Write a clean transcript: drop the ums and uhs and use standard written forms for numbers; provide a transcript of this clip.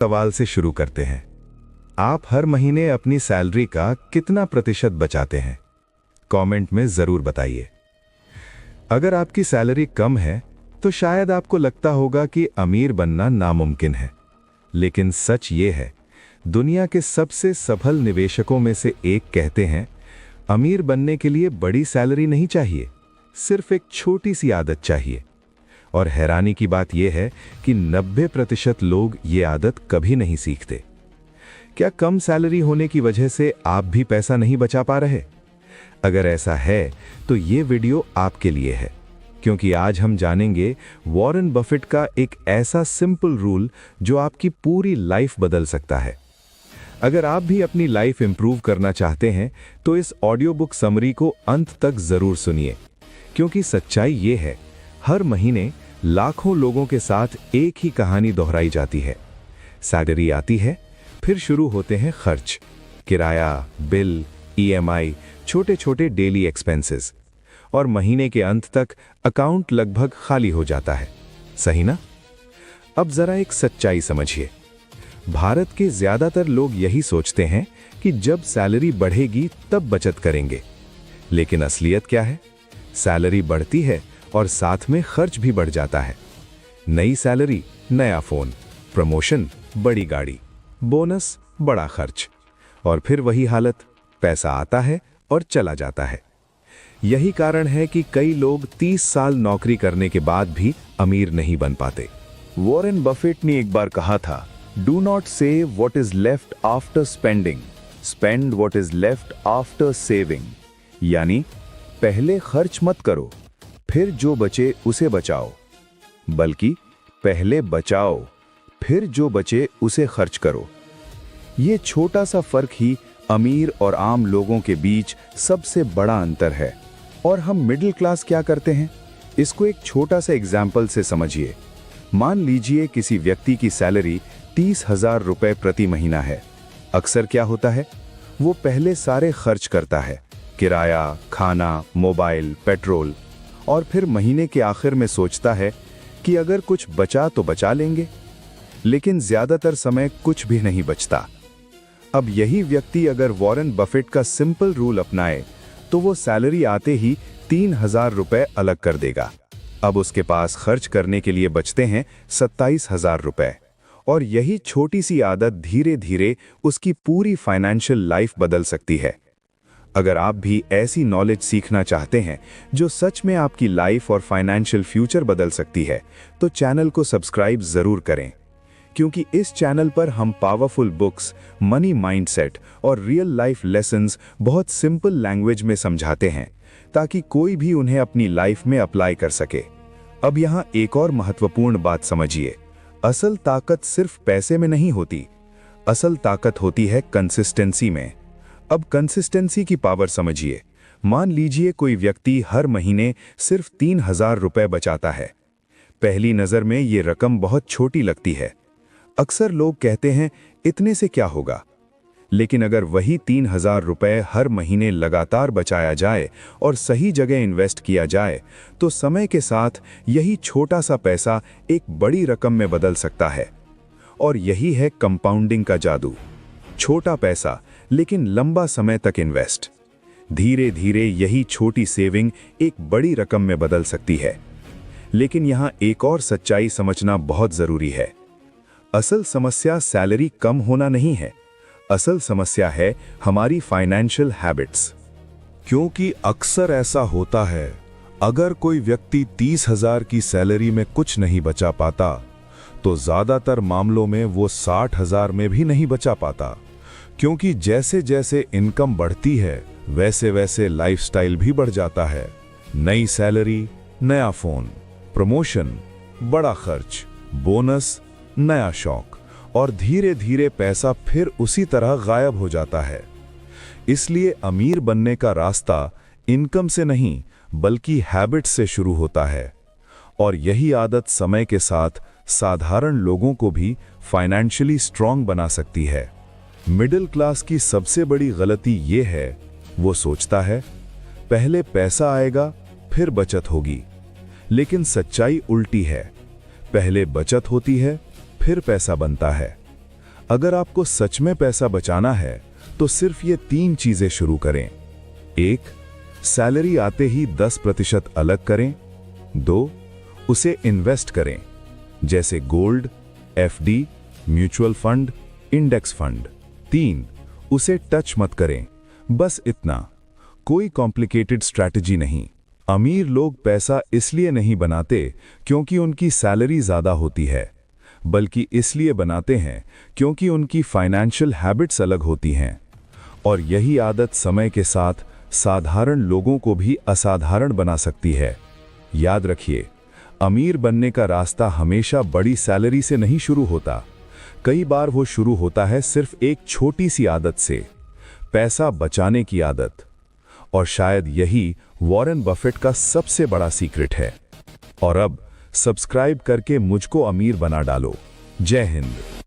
सवाल से शुरू करते हैं। आप हर महीने अपनी सैलरी का कितना प्रतिशत बचाते हैं? कमेंट में जरूर बताइए। अगर आपकी सैलरी कम है तो शायद आपको लगता होगा कि अमीर बनना नामुमकिन है, लेकिन सच ये है, दुनिया के सबसे सफल निवेशकों में से एक कहते हैं, अमीर बनने के लिए बड़ी सैलरी नहीं चाहिए, सिर्फ एक छोटी सी आदत चाहिए। और हैरानी की बात यह है कि 90% लोग ये आदत कभी नहीं सीखते। क्या कम सैलरी होने की वजह से आप भी पैसा नहीं बचा पा रहे? अगर ऐसा है तो ये वीडियो आपके लिए है, क्योंकि आज हम जानेंगे वॉरेन बफेट का एक ऐसा सिंपल रूल जो आपकी पूरी लाइफ बदल सकता है। अगर आप भी अपनी लाइफ इंप्रूव करना चाहते हैं तो इस ऑडियो बुक समरी को अंत तक जरूर सुनिए, क्योंकि सच्चाई ये है, हर महीने लाखों लोगों के साथ एक ही कहानी दोहराई जाती है। सैलरी आती है, फिर शुरू होते हैं खर्च, किराया, बिल, ईएमआई, छोटे छोटे डेली एक्सपेंसेस, और महीने के अंत तक अकाउंट लगभग खाली हो जाता है। सही ना? अब जरा एक सच्चाई समझिए। भारत के ज्यादातर लोग यही सोचते हैं कि जब सैलरी बढ़ेगी तब बचत करेंगे, लेकिन असलियत क्या है? सैलरी बढ़ती है और साथ में खर्च भी बढ़ जाता है। नई सैलरी, नया फोन, प्रमोशन, बड़ी गाड़ी, बोनस, बड़ा खर्च, और फिर वही हालत, पैसा आता है और चला जाता है। यही कारण है कि कई लोग 30 साल नौकरी करने के बाद भी अमीर नहीं बन पाते। वॉरेन बफेट ने एक बार कहा था, डू नॉट से what is left after spending, spend what is left after saving. यानी पहले खर्च मत करो, फिर जो बचे उसे बचाओ, बल्कि पहले बचाओ, फिर जो बचे उसे खर्च करो। ये छोटा सा फर्क ही अमीर और आम लोगों के बीच सबसे बड़ा अंतर है। और हम मिडिल क्लास क्या करते हैं, इसको एक छोटा सा एग्जाम्पल से समझिए। मान लीजिए किसी व्यक्ति की सैलरी 30,000 रुपए प्रति महीना है। अक्सर क्या होता है, वो पहले सारे खर्च करता है, किराया, खाना, मोबाइल, पेट्रोल, और फिर महीने के आखिर में सोचता है कि अगर कुछ बचा तो बचा लेंगे, लेकिन ज्यादातर समय कुछ भी नहीं बचता। अब यही व्यक्ति अगर वॉरेन बफेट का सिंपल रूल अपनाए तो वो सैलरी आते ही 3,000 रुपए अलग कर देगा। अब उसके पास खर्च करने के लिए बचते हैं 27,000 रुपए, और यही छोटी सी आदत धीरे धीरे उसकी पूरी फाइनेंशियल लाइफ बदल सकती है। अगर आप भी ऐसी नॉलेज सीखना चाहते हैं जो सच में आपकी लाइफ और फाइनेंशियल फ्यूचर बदल सकती है, तो चैनल को सब्सक्राइब जरूर करें, क्योंकि इस चैनल पर हम पावरफुल बुक्स, मनी माइंडसेट और रियल लाइफ लेसन्स बहुत सिंपल लैंग्वेज में समझाते हैं, ताकि कोई भी उन्हें अपनी लाइफ में अप्लाई कर सके। अब यहाँ एक और महत्वपूर्ण बात समझिए, असल ताकत सिर्फ पैसे में नहीं होती, असल ताकत होती है कंसिस्टेंसी में। अब कंसिस्टेंसी की पावर समझिए। मान लीजिए कोई व्यक्ति हर महीने सिर्फ 3,000 रुपए बचाता है। पहली नजर में ये रकम बहुत छोटी लगती है। अक्सर लोग कहते हैं इतने से क्या होगा, लेकिन अगर वही 3,000 रुपए हर महीने लगातार बचाया जाए और सही जगह इन्वेस्ट किया जाए, तो समय के साथ यही छोटा सा पैसा एक बड़ी रकम में बदल सकता है। और यही है कंपाउंडिंग का जादू। छोटा पैसा लेकिन लंबा समय तक इन्वेस्ट। धीरे धीरे यही छोटी सेविंग एक बड़ी रकम में बदल सकती है। लेकिन यहाँ एक और सच्चाई समझना बहुत जरूरी है। असल समस्या सैलरी कम होना नहीं है, असल समस्या है हमारी फाइनेंशियल हैबिट्स। क्योंकि अक्सर ऐसा होता है, अगर कोई व्यक्ति 30,000 की सैलरी में कुछ नहीं बचा पाता, तो ज्यादातर मामलों में वो 60,000 में भी नहीं बचा पाता, क्योंकि जैसे जैसे इनकम बढ़ती है वैसे वैसे लाइफस्टाइल भी बढ़ जाता है। नई सैलरी, नया फोन, प्रमोशन, बड़ा खर्च, बोनस, नया शौक, और धीरे धीरे पैसा फिर उसी तरह गायब हो जाता है। इसलिए अमीर बनने का रास्ता इनकम से नहीं बल्कि हैबिट से शुरू होता है, और यही आदत समय के साथ साधारण लोगों को भी फाइनेंशियली स्ट्रांग बना सकती है। मिडिल क्लास की सबसे बड़ी गलती यह है, वो सोचता है पहले पैसा आएगा फिर बचत होगी, लेकिन सच्चाई उल्टी है। पहले बचत होती है फिर पैसा बनता है। अगर आपको सच में पैसा बचाना है तो सिर्फ ये 3 चीजें शुरू करें। 1. सैलरी आते ही 10% अलग करें। 2. उसे इन्वेस्ट करें, जैसे gold, FD, mutual fund, index fund. 3. उसे टच मत करें, बस इतना। कोई कॉम्प्लिकेटेड स्ट्रैटेजी नहीं। अमीर लोग पैसा इसलिए नहीं बनाते क्योंकि उनकी सैलरी ज्यादा होती है, बल्कि इसलिए बनाते हैं क्योंकि उनकी फाइनेंशियल हैबिट्स अलग होती हैं। और यही आदत समय के साथ साधारण लोगों को भी असाधारण बना सकती है। याद रखिए, अमीर बनने का रास्ता हमेशा बड़ी सैलरी से नहीं शुरू होता। कई बार वो शुरू होता है सिर्फ एक छोटी सी आदत से, पैसा बचाने की आदत। और शायद यही वॉरेन बफेट का सबसे बड़ा सीक्रेट है। और अब सब्सक्राइब करके मुझको अमीर बना डालो। जय हिंद।